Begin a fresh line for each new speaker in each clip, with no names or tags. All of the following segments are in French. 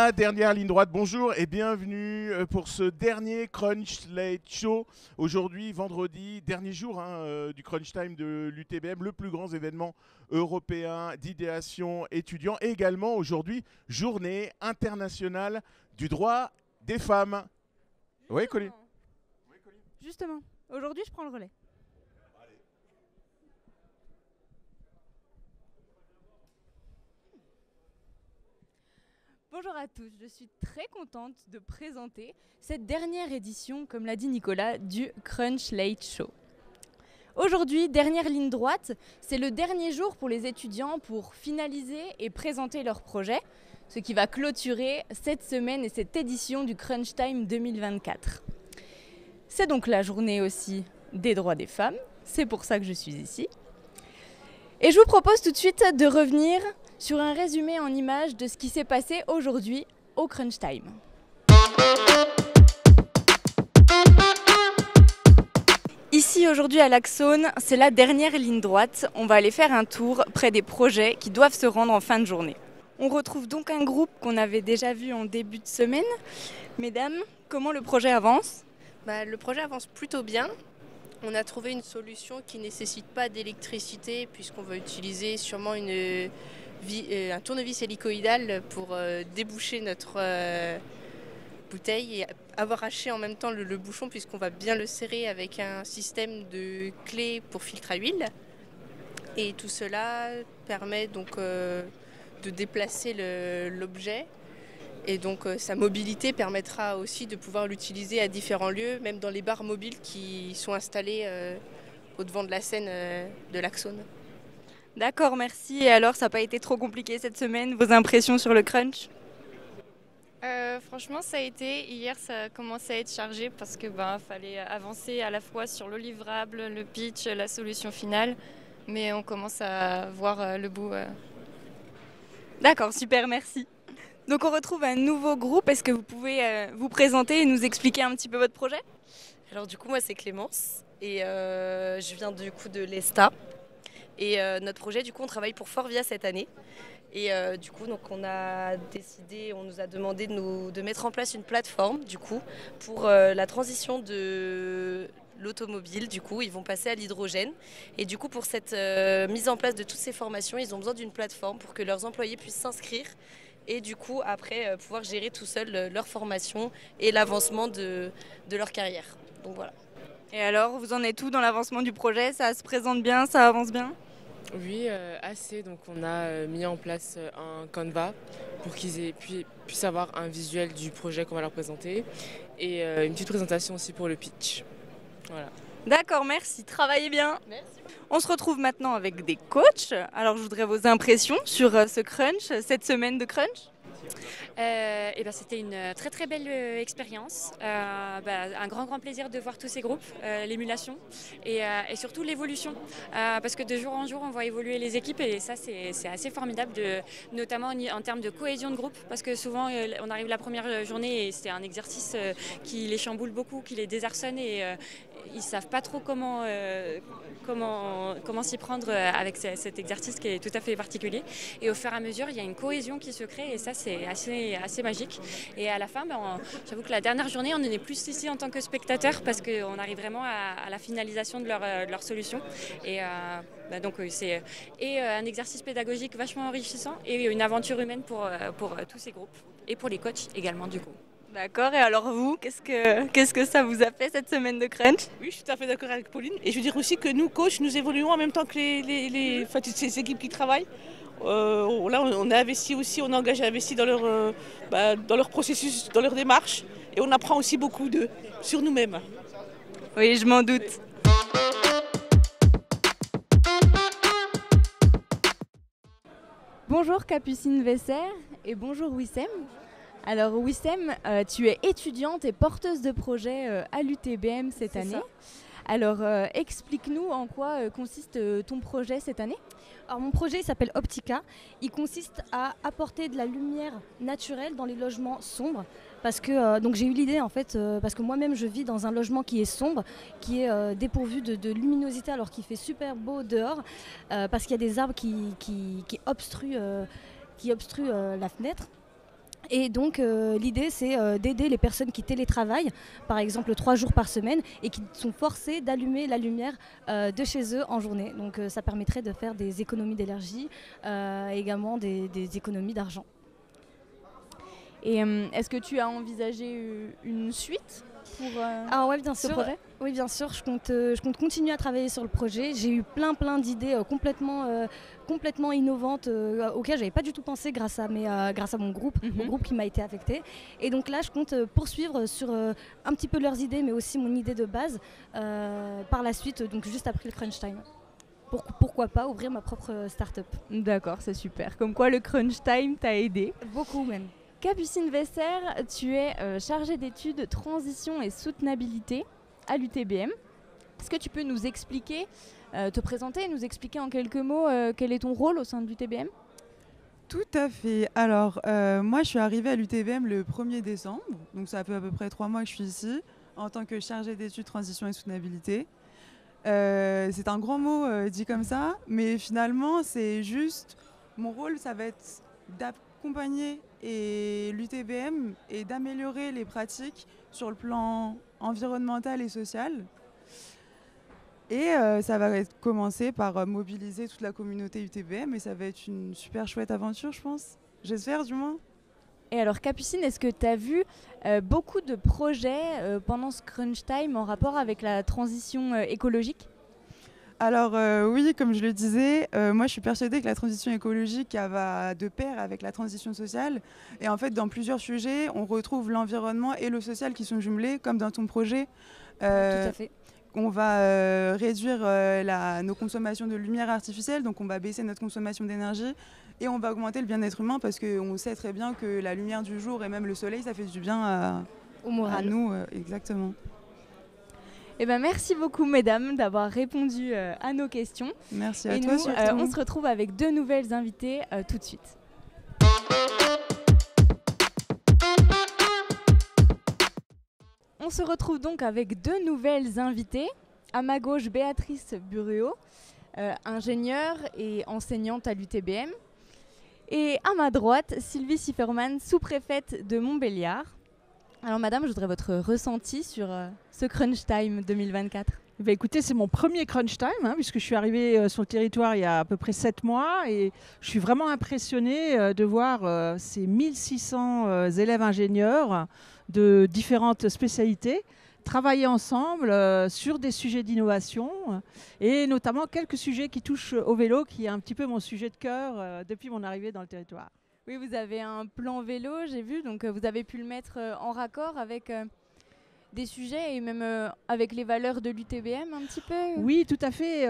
La dernière ligne droite, bonjour et bienvenue pour ce dernier Crunch Late Show. Aujourd'hui, vendredi, dernier jour du Crunch Time de l'UTBM, le plus grand événement européen d'idéation étudiant. Et également aujourd'hui, journée internationale du droit des femmes. Oui, Colline.
Justement, aujourd'hui je prends le relais. Bonjour à tous, je suis très contente de présenter cette dernière édition, comme l'a dit Nicolas, du Crunch Late Show. Aujourd'hui, dernière ligne droite, c'est le dernier jour pour les étudiants pour finaliser et présenter leurs projets, ce qui va clôturer cette semaine et cette édition du Crunch Time 2024. C'est donc la journée aussi des droits des femmes, c'est pour ça que je suis ici. Et je vous propose tout de suite de revenir sur un résumé en images de ce qui s'est passé aujourd'hui au Crunch Time. Ici aujourd'hui à l'Axone, c'est la dernière ligne droite. On va aller faire un tour près des projets qui doivent se rendre en fin de journée. On retrouve donc un groupe qu'on avait déjà vu en début de semaine. Mesdames, comment le projet avance ?
Le projet avance plutôt bien. On a trouvé une solution qui ne nécessite pas d'électricité puisqu'on va utiliser sûrement un tournevis hélicoïdal pour déboucher notre bouteille et avoir haché en même temps le bouchon puisqu'on va bien le serrer avec un système de clé pour filtre à huile. Et tout cela permet donc de déplacer l'objet. Et donc sa mobilité permettra aussi de pouvoir l'utiliser à différents lieux, même dans les bars mobiles qui sont installés au-devant de la scène de l'Axone.
D'accord, merci. Et alors, ça n'a pas été trop compliqué cette semaine, vos impressions sur le crunch ?
Franchement, ça a été. Hier, ça a commencé à être chargé parce que fallait avancer à la fois sur le livrable, le pitch, la solution finale. Mais on commence à voir le bout.
D'accord, super, merci. Donc on retrouve un nouveau groupe. Est-ce que vous pouvez vous présenter et nous expliquer un petit peu votre projet ?
Alors du coup, moi c'est Clémence et je viens du coup de l'ESTA. Et notre projet, du coup, on travaille pour Forvia cette année. Et du coup, donc, on nous a demandé de mettre en place une plateforme, du coup, pour la transition de l'automobile. Du coup, ils vont passer à l'hydrogène. Et du coup, pour cette mise en place de toutes ces formations, ils ont besoin d'une plateforme pour que leurs employés puissent s'inscrire. Et du coup, après, pouvoir gérer tout seul leur formation et l'avancement de leur carrière. Donc voilà.
Et alors, vous en êtes où dans l'avancement du projet ? Ça se présente bien, ça avance bien ?
Oui, assez. Donc on a mis en place un Canva pour qu'ils puissent avoir un visuel du projet qu'on va leur présenter et une petite présentation aussi pour le pitch. Voilà.
D'accord, merci. Travaillez bien.
Merci.
On se retrouve maintenant avec des coachs. Alors je voudrais vos impressions sur ce crunch, cette semaine de crunch.
C'était une très très belle expérience, un grand plaisir de voir tous ces groupes, l'émulation et surtout l'évolution, parce que de jour en jour on voit évoluer les équipes et ça c'est assez formidable, notamment en termes de cohésion de groupe, parce que souvent on arrive la première journée et c'est un exercice qui les chamboule beaucoup, qui les désarçonne et ils ne savent pas trop comment s'y prendre avec cet exercice qui est tout à fait particulier. Et au fur et à mesure, il y a une cohésion qui se crée et ça, c'est assez magique. Et à la fin, j'avoue que la dernière journée, on est plus ici en tant que spectateur parce qu'on arrive vraiment à la finalisation de leur solution. Et c'est un exercice pédagogique vachement enrichissant et une aventure humaine pour tous ces groupes et pour les coachs également du coup.
D'accord, et alors vous, qu'est-ce que ça vous a fait cette semaine de crunch ?
Oui, je suis tout à fait d'accord avec Pauline. Et je veux dire aussi que nous, coachs, nous évoluons en même temps que ces équipes qui travaillent. Là, on a investi aussi, on a engagé à investir dans leur processus, dans leur démarche. Et on apprend aussi beaucoup sur nous-mêmes.
Oui, je m'en doute. Bonjour Capucine Vesser et bonjour Wissem. Alors Wissem, tu es étudiante et porteuse de projet à l'UTBM cette année. Ça. Alors explique-nous en quoi consiste ton projet cette année.
Alors mon projet s'appelle Optica. Il consiste à apporter de la lumière naturelle dans les logements sombres. Parce que donc j'ai eu l'idée en fait, parce que moi-même je vis dans un logement qui est sombre, qui est dépourvu de luminosité alors qu'il fait super beau dehors, parce qu'il y a des arbres qui obstruent la fenêtre. Et donc l'idée c'est d'aider les personnes qui télétravaillent, par exemple 3 jours par semaine, et qui sont forcées d'allumer la lumière de chez eux en journée. Donc ça permettrait de faire des économies d'énergie, également des économies d'argent.
Et est-ce que tu as envisagé une suite pour
ouais, bien
ce
sûr.
projet ?
Oui, bien sûr, je compte continuer à travailler sur le projet. J'ai eu plein d'idées complètement innovantes auxquelles je n'avais pas du tout pensé grâce à mon groupe, au groupe qui m'a été affecté. Et donc là, je compte poursuivre sur un petit peu leurs idées, mais aussi mon idée de base par la suite, donc juste après le crunch time. Pourquoi pas ouvrir ma propre start-up.
D'accord, c'est super. Comme quoi le crunch time t'a aidé.
Beaucoup même.
Capucine Vesser, tu es chargée d'études transition et soutenabilité à l'UTBM. Est-ce que tu peux nous expliquer, te présenter et nous expliquer en quelques mots quel est ton rôle au sein de l'UTBM ?
Tout à fait. Alors, moi, je suis arrivée à l'UTBM le 1er décembre. Donc, ça fait à peu près 3 mois que je suis ici en tant que chargée d'études transition et soutenabilité. C'est un grand mot dit comme ça, mais finalement, c'est juste... Mon rôle, ça va être d'accompagner l'UTBM et d'améliorer les pratiques sur le plan environnemental et social. Et ça va commencer par mobiliser toute la communauté UTBM et ça va être une super chouette aventure, je pense. J'espère, du moins.
Et alors, Capucine, est-ce que tu as vu beaucoup de projets pendant ce crunch time en rapport avec la transition écologique ?
Alors oui, comme je le disais, moi je suis persuadée que la transition écologique va de pair avec la transition sociale. Et en fait, dans plusieurs sujets, on retrouve l'environnement et le social qui sont jumelés, comme dans ton projet.
Tout à fait.
On va réduire nos consommations de lumière artificielle, donc on va baisser notre consommation d'énergie et on va augmenter le bien-être humain parce qu'on sait très bien que la lumière du jour et même le soleil, ça fait du bien
au moral.
À nous. Exactement.
Eh ben, merci beaucoup, mesdames, d'avoir répondu à nos questions.
Merci à
et
toi.
Nous, on se retrouve avec 2 nouvelles invitées tout de suite. On se retrouve donc avec 2 nouvelles invitées. À ma gauche, Béatrice Bureau, ingénieure et enseignante à l'UTBM. Et à ma droite, Sylvie Sifferman, sous-préfète de Montbéliard. Alors madame, je voudrais votre ressenti sur ce Crunch Time 2024.
Écoutez, c'est mon premier Crunch Time, puisque je suis arrivée sur le territoire il y a à peu près 7 mois et je suis vraiment impressionnée de voir ces 1600 élèves ingénieurs de différentes spécialités travailler ensemble sur des sujets d'innovation et notamment quelques sujets qui touchent au vélo, qui est un petit peu mon sujet de cœur depuis mon arrivée dans le territoire.
Oui, vous avez un plan vélo, j'ai vu, donc vous avez pu le mettre en raccord avec des sujets et même avec les valeurs de l'UTBM un petit peu.
Oui, tout à fait.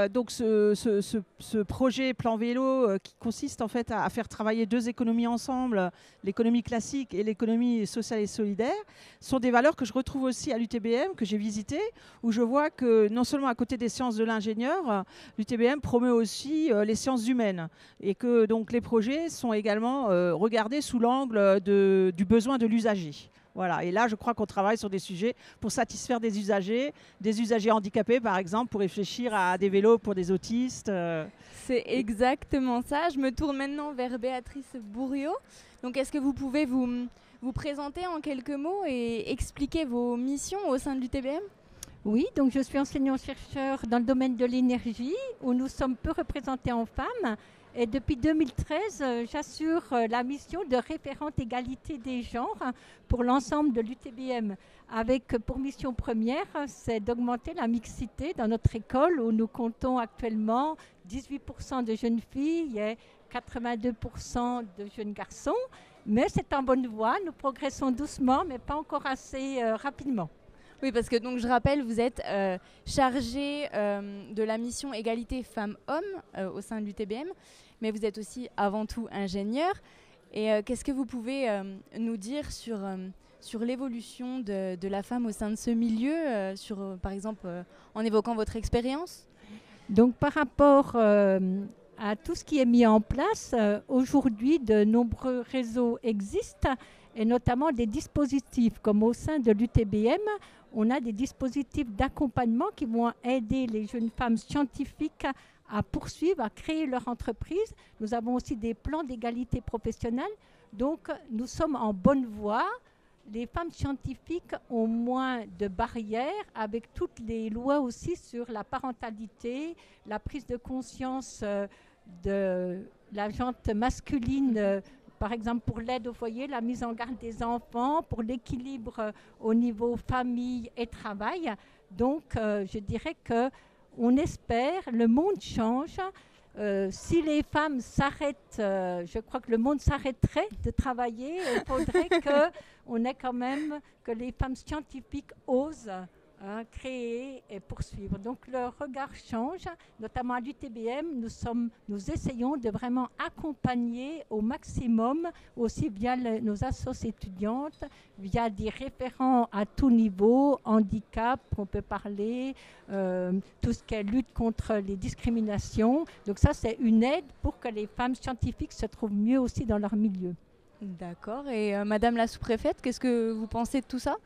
Donc ce projet plan vélo qui consiste en fait à faire travailler 2 économies ensemble, l'économie classique et l'économie sociale et solidaire, sont des valeurs que je retrouve aussi à l'UTBM, que j'ai visité, où je vois que non seulement à côté des sciences de l'ingénieur, l'UTBM promeut aussi les sciences humaines et que donc les projets sont également regardés sous l'angle du besoin de l'usager. Voilà. Et là, je crois qu'on travaille sur des sujets pour satisfaire des usagers handicapés, par exemple, pour réfléchir à des vélos pour des autistes.
C'est exactement ça. Je me tourne maintenant vers Béatrice Bourriot. Donc, est-ce que vous pouvez vous présenter en quelques mots et expliquer vos missions au sein de l'UTBM ?
Oui, donc je suis enseignant-chercheur dans le domaine de l'énergie, où nous sommes peu représentés en femmes. Et depuis 2013, j'assure la mission de référente égalité des genres pour l'ensemble de l'UTBM, avec pour mission première, c'est d'augmenter la mixité dans notre école où nous comptons actuellement 18% de jeunes filles et 82% de jeunes garçons. Mais c'est en bonne voie, nous progressons doucement, mais pas encore assez rapidement.
Oui, parce que donc, je rappelle, vous êtes chargé de la mission égalité femmes-hommes au sein de l'UTBM, mais vous êtes aussi avant tout ingénieur. Et qu'est-ce que vous pouvez nous dire sur l'évolution de la femme au sein de ce milieu, par exemple en évoquant votre expérience ?
Donc par rapport à tout ce qui est mis en place, aujourd'hui de nombreux réseaux existent, et notamment des dispositifs comme au sein de l'UTBM, on a des dispositifs d'accompagnement qui vont aider les jeunes femmes scientifiques à poursuivre, à créer leur entreprise. Nous avons aussi des plans d'égalité professionnelle. Donc, nous sommes en bonne voie. Les femmes scientifiques ont moins de barrières avec toutes les lois aussi sur la parentalité, la prise de conscience de la jante masculine, par exemple pour l'aide au foyer, la mise en garde des enfants, pour l'équilibre au niveau famille et travail. Donc, je dirais qu'on espère, le monde change. Si les femmes s'arrêtent, je crois que le monde s'arrêterait de travailler. Il faudrait qu'on ait quand même que les femmes scientifiques osent créer et poursuivre. Donc le regard change, notamment à l'UTBM. Nous essayons de vraiment accompagner au maximum, aussi via nos associations étudiantes, via des référents à tout niveau, handicap, on peut parler, tout ce qui est lutte contre les discriminations. Donc ça, c'est une aide pour que les femmes scientifiques se trouvent mieux aussi dans leur milieu.
D'accord. Et Madame la sous-préfète, qu'est-ce que vous pensez de tout ça ?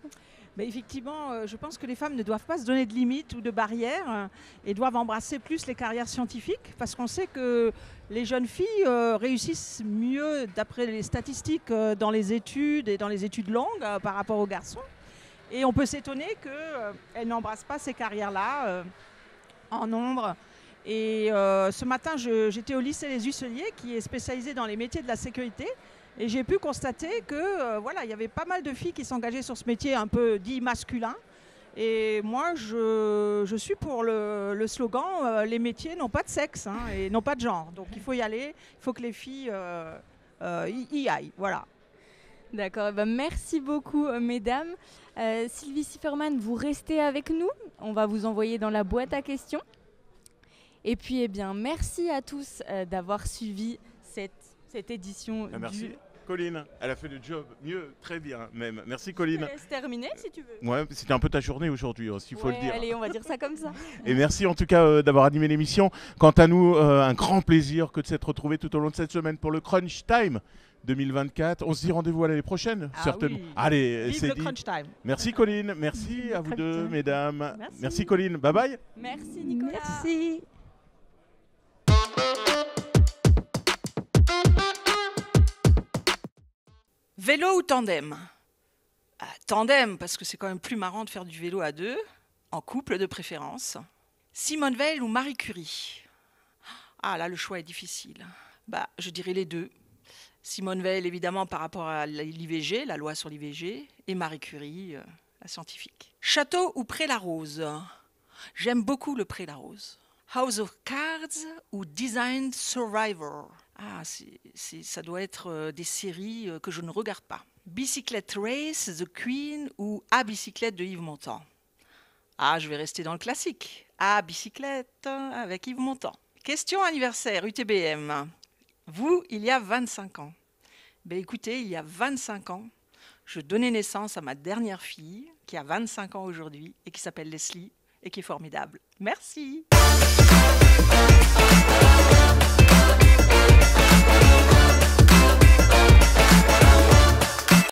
Effectivement, je pense que les femmes ne doivent pas se donner de limites ou de barrières et doivent embrasser plus les carrières scientifiques parce qu'on sait que les jeunes filles réussissent mieux, d'après les statistiques, dans les études et dans les études longues par rapport aux garçons. Et on peut s'étonner qu'elles n'embrassent pas ces carrières-là en nombre. Et ce matin, j'étais au lycée Les Husseliers qui est spécialisé dans les métiers de la sécurité. Et j'ai pu constater que il y avait pas mal de filles qui s'engageaient sur ce métier un peu dit masculin. Et moi, je suis pour le slogan les métiers n'ont pas de sexe et n'ont pas de genre. Donc il faut y aller, il faut que les filles y aillent. Voilà.
D'accord, merci beaucoup mesdames. Sylvie Sifferman, vous restez avec nous. On va vous envoyer dans la boîte à questions. Et puis merci à tous d'avoir suivi cette édition.
Merci. Colline, elle a fait le job mieux, très bien même. Merci Colline.
Je te laisse terminer si tu veux.
Ouais, c'était un peu ta journée aujourd'hui, s'il faut le dire.
Allez, on va dire ça comme ça.
Et merci en tout cas d'avoir animé l'émission. Quant à nous, un grand plaisir que de s'être retrouvés tout au long de cette semaine pour le Crunch Time 2024. On se dit rendez-vous à l'année prochaine, certainement.
Oui.
Allez,
vive
c'est
le
dit.
Crunch Time.
Merci Colline, merci à vous deux, mesdames. Merci Colline, bye bye.
Merci Nicolas.
Merci.
Vélo ou tandem ? Tandem, parce que c'est quand même plus marrant de faire du vélo à deux, en couple de préférence. Simone Veil ou Marie Curie ? Là, le choix est difficile. Je dirais les deux. Simone Veil, évidemment, par rapport à l'IVG, la loi sur l'IVG, et Marie Curie, la scientifique. Château ou Pré-la-Rose ? J'aime beaucoup le Pré-la-Rose. House of Cards ou Design Survivor ? Ça doit être des séries que je ne regarde pas. Bicyclette Race, The Queen ou A Bicyclette de Yves Montand. Je vais rester dans le classique. A Bicyclette avec Yves Montand. Question anniversaire UTBM. Vous, il y a 25 ans. Écoutez, il y a 25 ans, je donnais naissance à ma dernière fille, qui a 25 ans aujourd'hui, et qui s'appelle Leslie, et qui est formidable. Merci.